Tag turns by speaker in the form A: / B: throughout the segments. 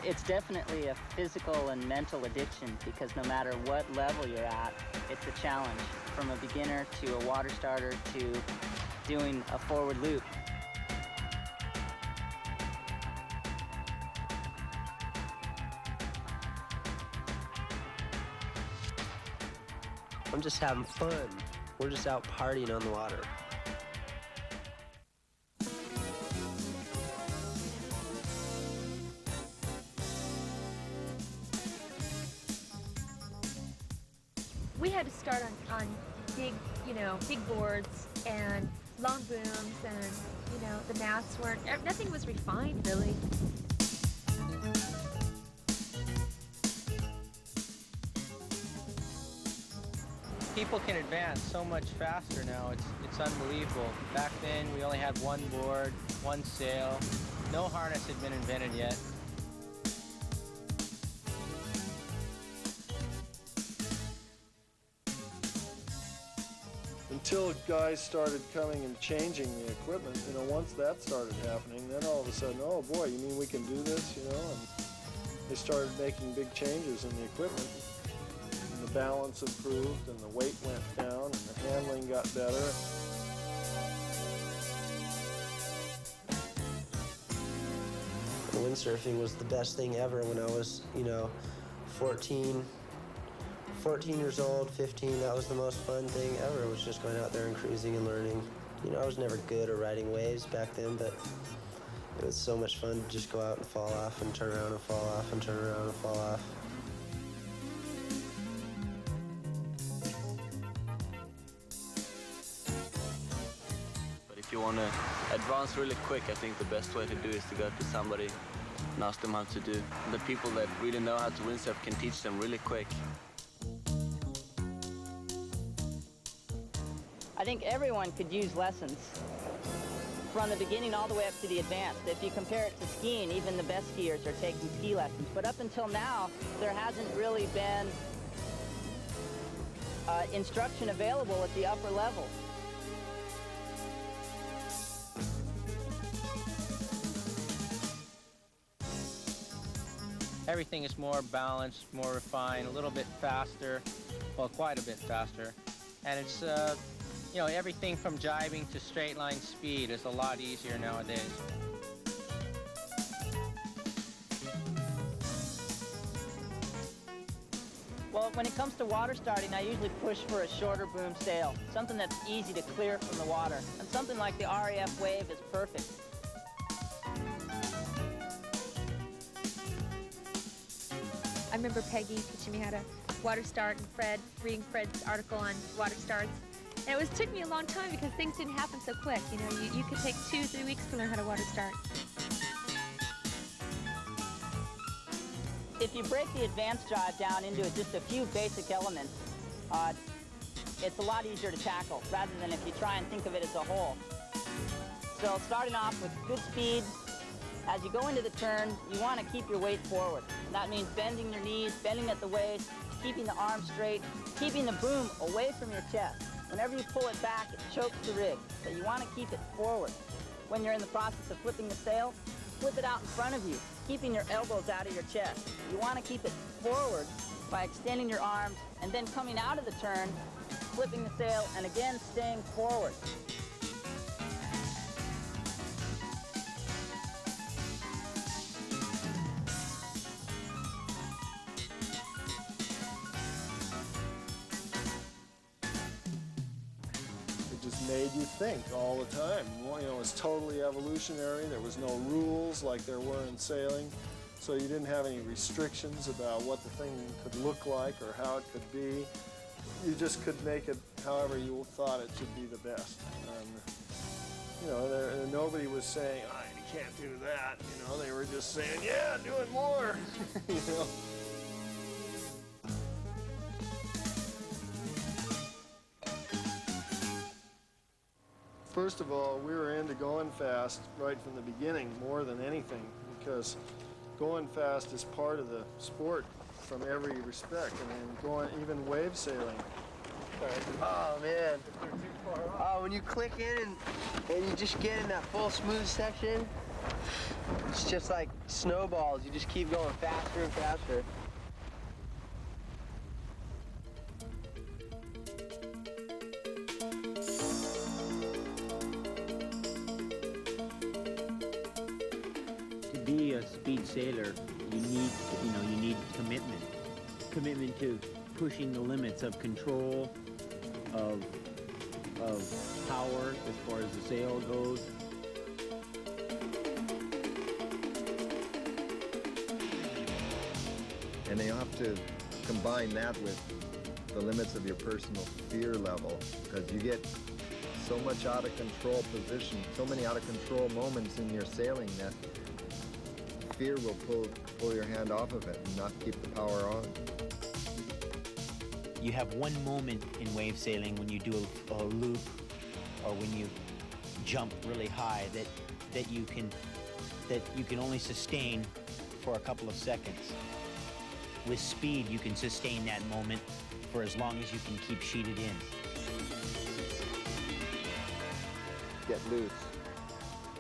A: It's definitely a physical and mental addiction because no matter what level you're at, it's a challenge. From a beginner to a water starter to doing a forward loop.
B: I'm just having fun. We're just out partying on the water.
C: We had to start on big, big boards and long booms, and the masts weren't. Nothing was refined really.
D: People can advance so much faster now. It's unbelievable. Back then, we only had one board, one sail. No harness had been invented yet.
E: Until guys started coming and changing the equipment, once that started happening, then all of a sudden, oh boy, you mean we can do this, and they started making big changes in the equipment. And the balance improved, and the weight went down, and the handling got better.
B: Windsurfing was the best thing ever when I was, 14 years old, 15, that was the most fun thing ever, was just going out there and cruising and learning. I was never good at riding waves back then, but it was so much fun to just go out and fall off and turn around and fall off and turn around and fall off.
F: But if you want to advance really quick, I think the best way to do is to go to somebody and ask them how to do. The people that really know how to windsurf can teach them really quick.
A: I think everyone could use lessons from the beginning all the way up to the advanced. If you compare it to skiing, even the best skiers are taking ski lessons. But up until now, there hasn't really been instruction available at the upper level.
D: Everything is more balanced, more refined, a little bit faster, well, quite a bit faster. And it's everything from jibing to straight line speed is a lot easier nowadays.
A: Well, when it comes to water starting, I usually push for a shorter boom sail, something that's easy to clear from the water. And something like the RAF Wave is perfect.
C: I remember Peggy teaching me how to water start, and Fred, reading Fred's article on water starts. And it took me a long time because things didn't happen so quick. You could take 2-3 weeks to learn how to water start.
A: If you break the advanced jibe down into just a few basic elements, it's a lot easier to tackle rather than if you try and think of it as a whole. So starting off with good speed, as you go into the turn, you want to keep your weight forward. That means bending your knees, bending at the waist, keeping the arms straight, keeping the boom away from your chest. Whenever you pull it back, it chokes the rig, so you want to keep it forward. When you're in the process of flipping the sail, flip it out in front of you, keeping your elbows out of your chest. You want to keep it forward by extending your arms and then coming out of the turn, flipping the sail, and again staying forward.
E: Made you think all the time. It was totally evolutionary. There was no rules like there were in sailing, so you didn't have any restrictions about what the thing could look like or how it could be. You just could make it however you thought it should be the best. And nobody was saying, "Oh, you can't do that." They were just saying, "Yeah, do it more." First of all, we were into going fast right from the beginning more than anything, because going fast is part of the sport from every respect. Even wave sailing,
B: Oh man. Oh, when you click in and you just get in that full smooth section, it's just like snowballs. You just keep going faster and faster.
G: To be a speed sailor, you need commitment. Commitment to pushing the limits of control, of power as far as the sail goes.
H: And you have to combine that with the limits of your personal fear level, because you get so much out of control position, so many out of control moments in your sailing that fear will pull your hand off of it and not keep the power on.
G: You have one moment in wave sailing when you do a loop or when you jump really high that you can only sustain for a couple of seconds. With speed, you can sustain that moment for as long as you can keep sheeted in.
H: Get loose.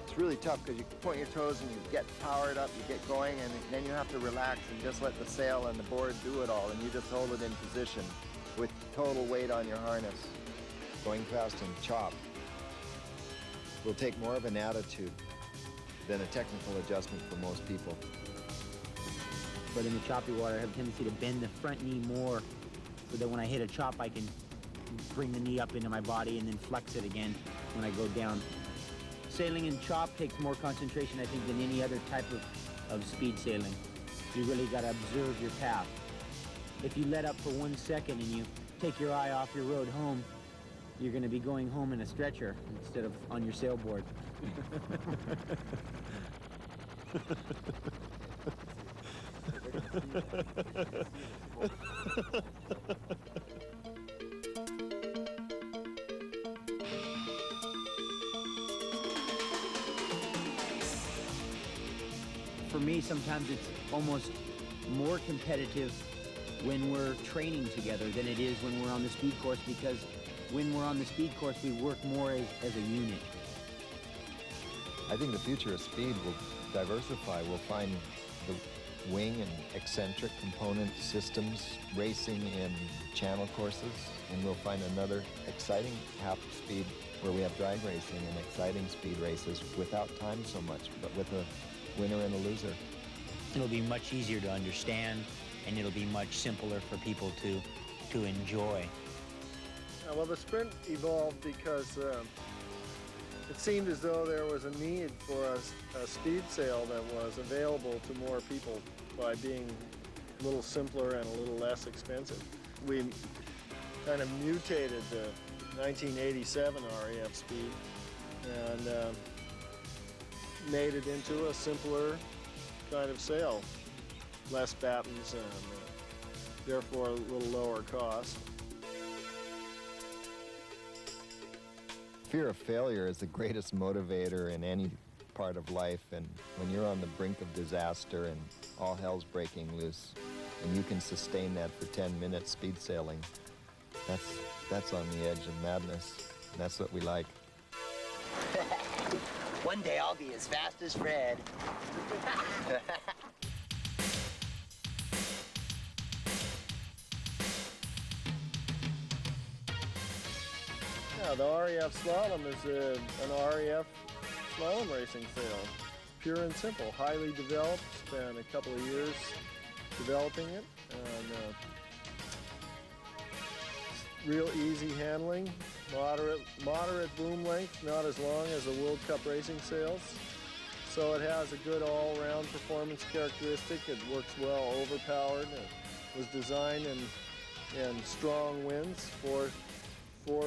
H: It's really tough because you point your toes and you get powered up, you get going, and then you have to relax and just let the sail and the board do it all, and you just hold it in position with total weight on your harness. Going fast and chop will take more of an attitude than a technical adjustment for most people.
G: But in the choppy water, I have a tendency to bend the front knee more so that when I hit a chop, I can bring the knee up into my body and then flex it again when I go down. Sailing in chop takes more concentration, I think, than any other type of speed sailing. You really got to observe your path. If you let up for 1 second and you take your eye off your road home, you're going to be going home in a stretcher instead of on your sailboard. For me, sometimes it's almost more competitive when we're training together than it is when we're on the speed course, because when we're on the speed course, we work more as a unit.
H: I think the future of speed will diversify. We'll find the wing and eccentric component systems racing in channel courses, and we'll find another exciting half speed where we have drag racing and exciting speed races without time so much, but with a winner and a loser.
G: It'll be much easier to understand, and it'll be much simpler for people to enjoy.
E: Well, the sprint evolved because it seemed as though there was a need for a speed sail that was available to more people by being a little simpler and a little less expensive. We kind of mutated the 1987 RAF Speed and made it into a simpler kind of sail, less battens and therefore a little lower cost.
H: Fear of failure is the greatest motivator in any part of life, and when you're on the brink of disaster and all hell's breaking loose, and you can sustain that for 10 minutes speed sailing, that's on the edge of madness. And that's what we like.
B: One day I'll be as fast as Fred.
E: Yeah, the RAF Slalom is an RAF slalom racing sail. Pure and simple, highly developed, spent a couple of years developing it, and real easy handling, moderate boom length, not as long as the World Cup racing sails. So it has a good all-round performance characteristic. It works well overpowered. It was designed in strong winds for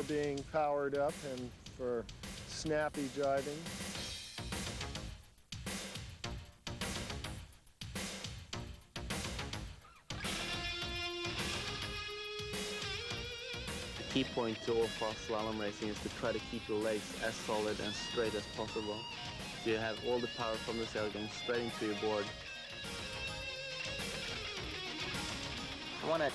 E: being powered up and for snappy jibing.
F: The key point to all fast slalom racing is to try to keep your legs as solid and straight as possible. So you have all the power from the sail going straight into your board.
A: I want to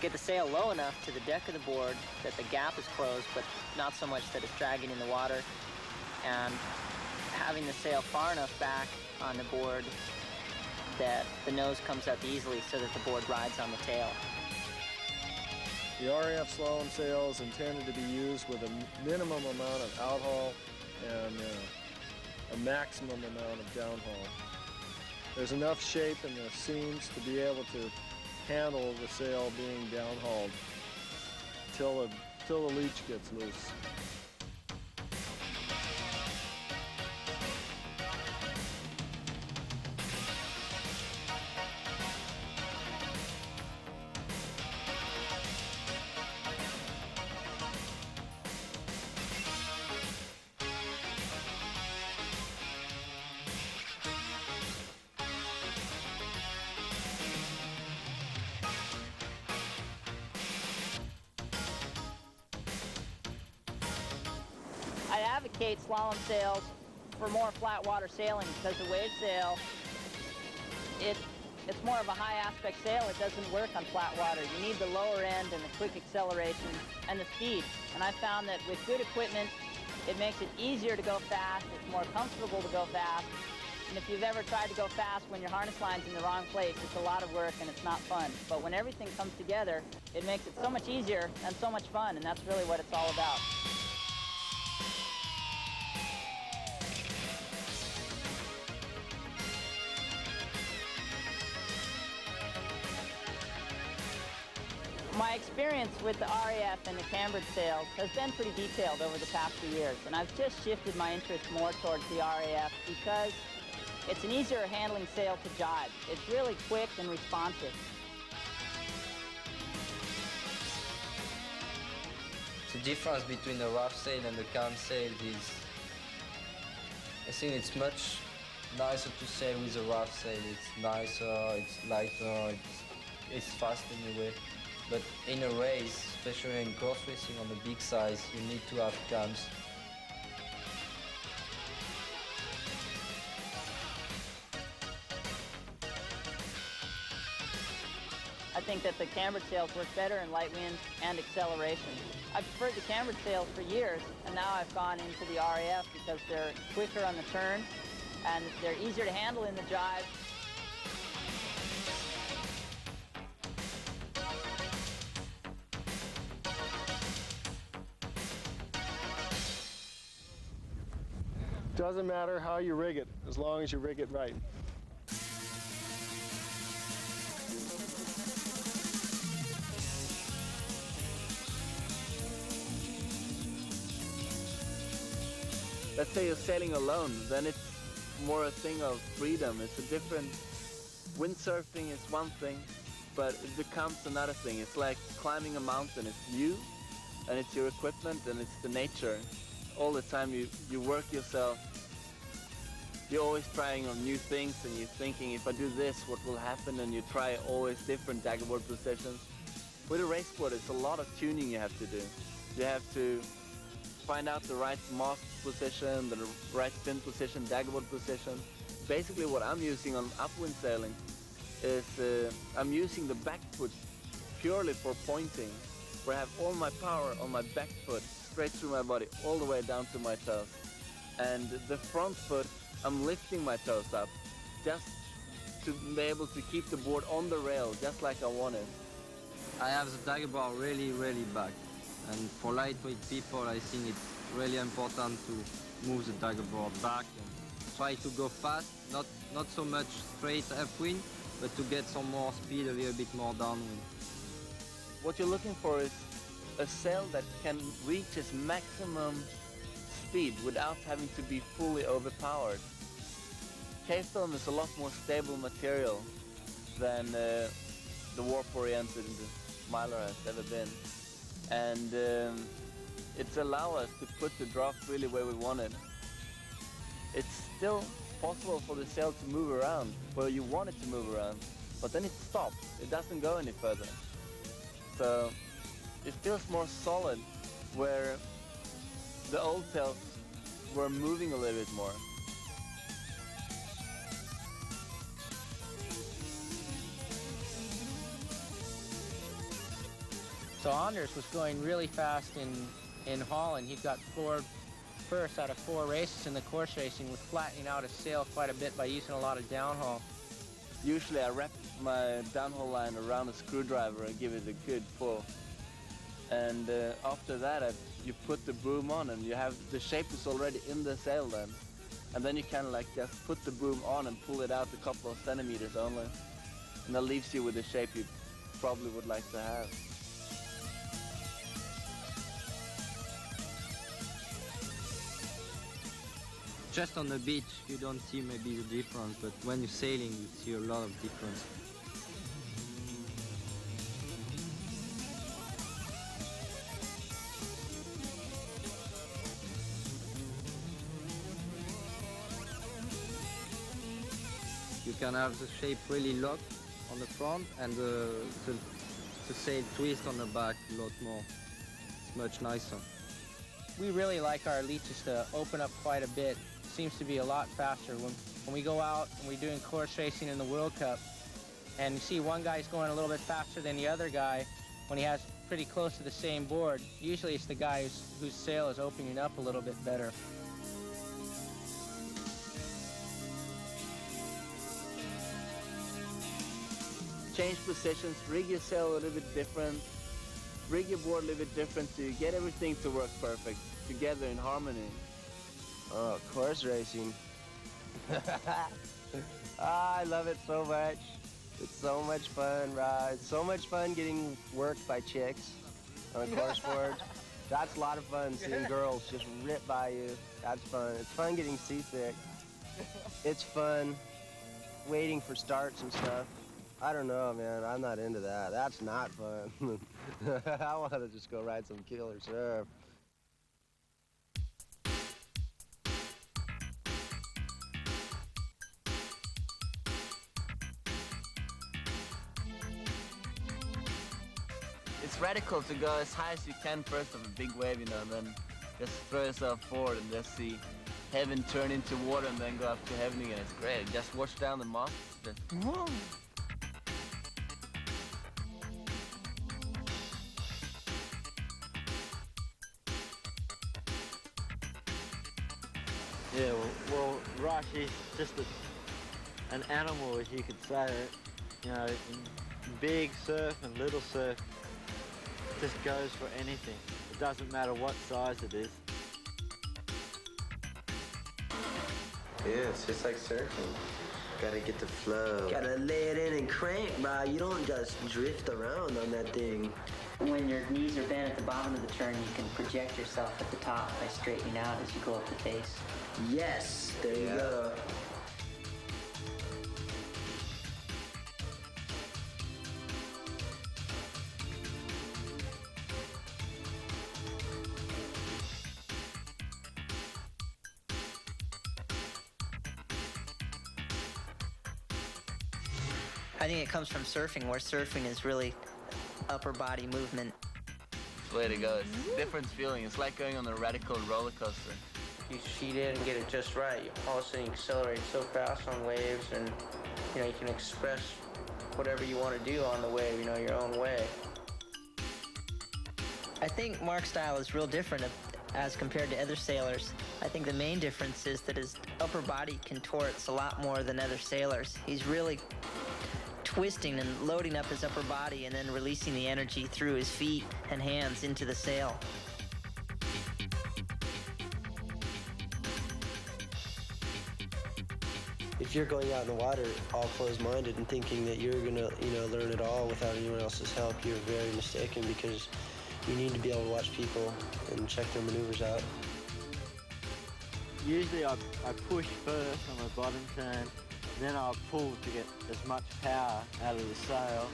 I: Get the sail low enough to the deck of the board that the gap is closed, but not so much that it's dragging in the water. And having the sail far enough back on the board that the nose comes up easily so that the board rides on the tail.
E: The RAF slalom sail is intended to be used with a minimum amount of outhaul and a maximum amount of downhaul. There's enough shape in the seams to be able to handle the sail being downhauled till the leech gets loose.
A: I advocate slalom sails for more flat water sailing because the wave sail, it's more of a high aspect sail. It doesn't work on flat water. You need the lower end and the quick acceleration and the speed. And I found that with good equipment, it makes it easier to go fast. It's more comfortable to go fast. And if you've ever tried to go fast when your harness line's in the wrong place, it's a lot of work and it's not fun. But when everything comes together, it makes it so much easier and so much fun, and that's really what it's all about. My experience with the RAF and the cambered sails has been pretty detailed over the past few years, and I've just shifted my interest more towards the RAF because it's an easier handling sail to jibe. It's really quick and responsive.
J: The difference between the RAF sail and the cam sail is, I think it's much nicer to sail with a RAF sail. It's nicer, it's lighter, it's fast anyway. But in a race, especially in course racing on the big size, you need to have cams.
A: I think that the cambered sails work better in light wind and acceleration. I've preferred the cambered sails for years, and now I've gone into the RAF because they're quicker on the turn and they're easier to handle in the jibe.
E: Doesn't matter how you rig it, as long as you rig it right.
F: Let's say you're sailing alone, then it's more a thing of freedom. It's a different... Windsurfing is one thing, but it becomes another thing. It's like climbing a mountain. It's you, and it's your equipment, and it's the nature. All the time you work yourself. You're always trying on new things, and you're thinking, if I do this, what will happen? And you try always different daggerboard positions. With a raceboard, it's a lot of tuning you have to do. You have to find out the right mast position, the right fin position, daggerboard position. Basically, what I'm using on upwind sailing is I'm using the back foot purely for pointing, where I have all my power on my back foot, straight through my body, all the way down to my toes. And the front foot, I'm lifting my toes up, just to be able to keep the board on the rail, just like I want it.
J: I have the daggerboard really back. And for lightweight people, I think it's really important to move the daggerboard back and try to go fast, not so much straight upwind, but to get some more speed, a little bit more downwind.
F: What you're looking for is a sail that can reach its maximum speed without having to be fully overpowered. K-film is a lot more stable material than the warp-oriented Mylar has ever been. And it's allowed us to put the draft really where we want it. It's still possible for the sail to move around where you want it to move around, but then it stops. It doesn't go any further. So it feels more solid where the old sails were moving a little bit more.
D: So Anders was going really fast in Holland. He got first out of 4 races in the course racing, with flattening out his sail quite a bit by using a lot of downhaul.
F: Usually I wrap my downhaul line around a screwdriver and give it a good pull. And after that, you put the boom on and you have the shape is already in the sail then. And then you kind of like just put the boom on and pull it out a couple of centimeters only. And that leaves you with the shape you probably would like to have.
J: Just on the beach, you don't see maybe the difference, but when you're sailing, you see a lot of difference. You can have the shape really locked on the front and the sail twist on the back a lot more. It's much nicer.
D: We really like our leeches to open up quite a bit. Seems to be a lot faster. When we go out and we're doing course racing in the World Cup, and you see one guy's going a little bit faster than the other guy when he has pretty close to the same board, usually it's the guy whose sail is opening up a little bit better.
F: Change positions, rig your sail a little bit different, rig your board a little bit different so you get everything to work perfect, together in harmony.
B: Oh, course racing. I love it so much. It's so much fun, right? It's so much fun getting worked by chicks on a course board. That's a lot of fun, seeing girls just rip by you. That's fun. It's fun getting seasick. It's fun waiting for starts and stuff. I don't know, man. I'm not into that. That's not fun. I want to just go ride some killer surf.
F: It's radical to go as high as you can first of a big wave, you know, and then just throw yourself forward and just see heaven turn into water and then go up to heaven again. It's great. Just watch down the masts.
K: Yeah, well, Rush is just an animal, as you could say. You know, in big surf and little surf, just goes for anything. It doesn't matter what size it is.
B: Yeah, it's just like surfing. Gotta get the flow. Gotta lay it in and crank, bro. You don't just drift around on that thing.
I: When your knees are bent at the bottom of the turn, you can project yourself at the top by straightening out as you go up the face.
B: Yes, there you go.
I: I think it comes from surfing, where surfing is really upper body movement.
F: It's the way to go. It's a different feeling. It's like going on a radical roller coaster.
D: You sheet in and get it just right. All of a sudden you accelerate so fast on waves, and you know, you can express whatever you want to do on the wave, you know, your own way.
I: I think Mark's style is real different as compared to other sailors. I think the main difference is that his upper body contorts a lot more than other sailors. He's really twisting and loading up his upper body and then releasing the energy through his feet and hands into the sail.
B: If you're going out in the water all closed-minded and thinking that you're gonna, learn it all without anyone else's help, you're very mistaken, because you need to be able to watch people and check their maneuvers out.
K: Usually I push first on the bottom turn, then I'll pull to get as much power out of the sail.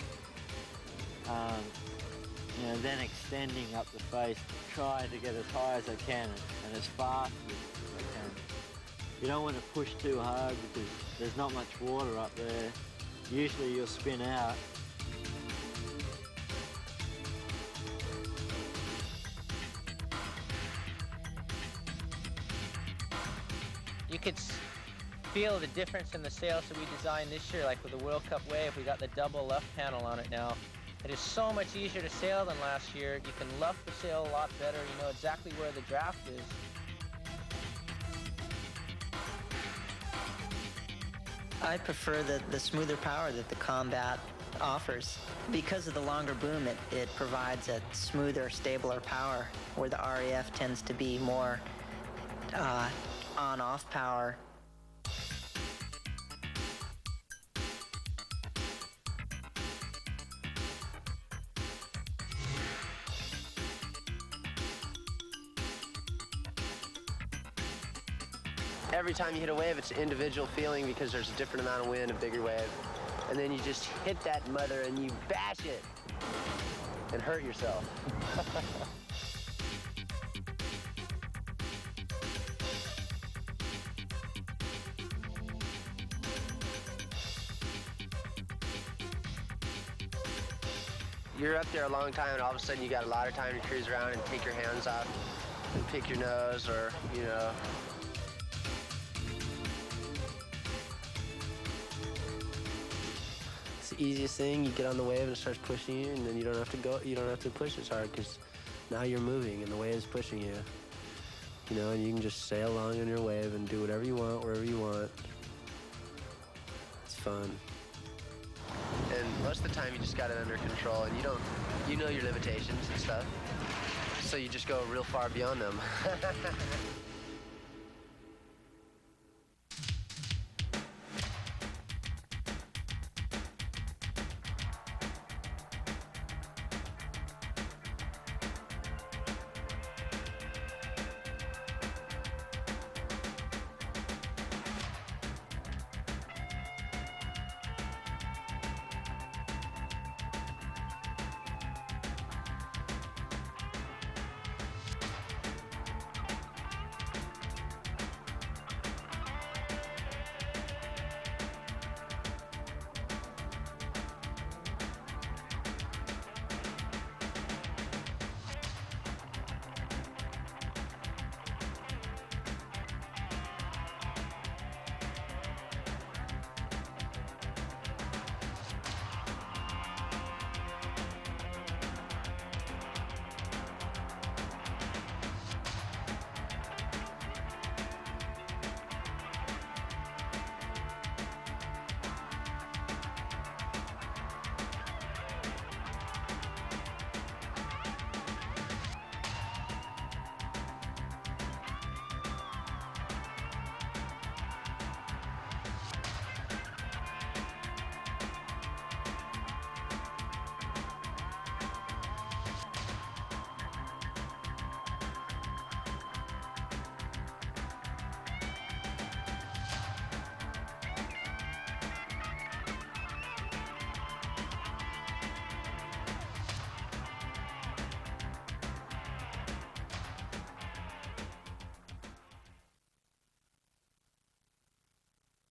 K: Then extending up the face, try to get as high as I can and as fast as I can. You don't want to push too hard because there's not much water up there. Usually you'll spin out.
D: You could feel the difference in the sails that we designed this year, like with the World Cup wave. We got the double left panel on it now. It is so much easier to sail than last year. You can luff the sail a lot better. You know exactly where the draft is.
I: I prefer the smoother power that the Combat offers. Because of the longer boom, it provides a smoother, stabler power, where the RAF tends to be more on-off power.
B: Every time you hit a wave, it's an individual feeling because there's a different amount of wind, a bigger wave. And then you just hit that mother and you bash it and hurt yourself. You're up there a long time and all of a sudden you got a lot of time to cruise around and take your hands off and pick your nose or, you know. It's the easiest thing. You get on the wave and it starts pushing you, and then you don't have to push as hard because now you're moving and the wave is pushing you. You know, and you can just sail along in your wave and do whatever you want, wherever you want. It's fun. And most of the time you just got it under control and you know your limitations and stuff. So you just go real far beyond them.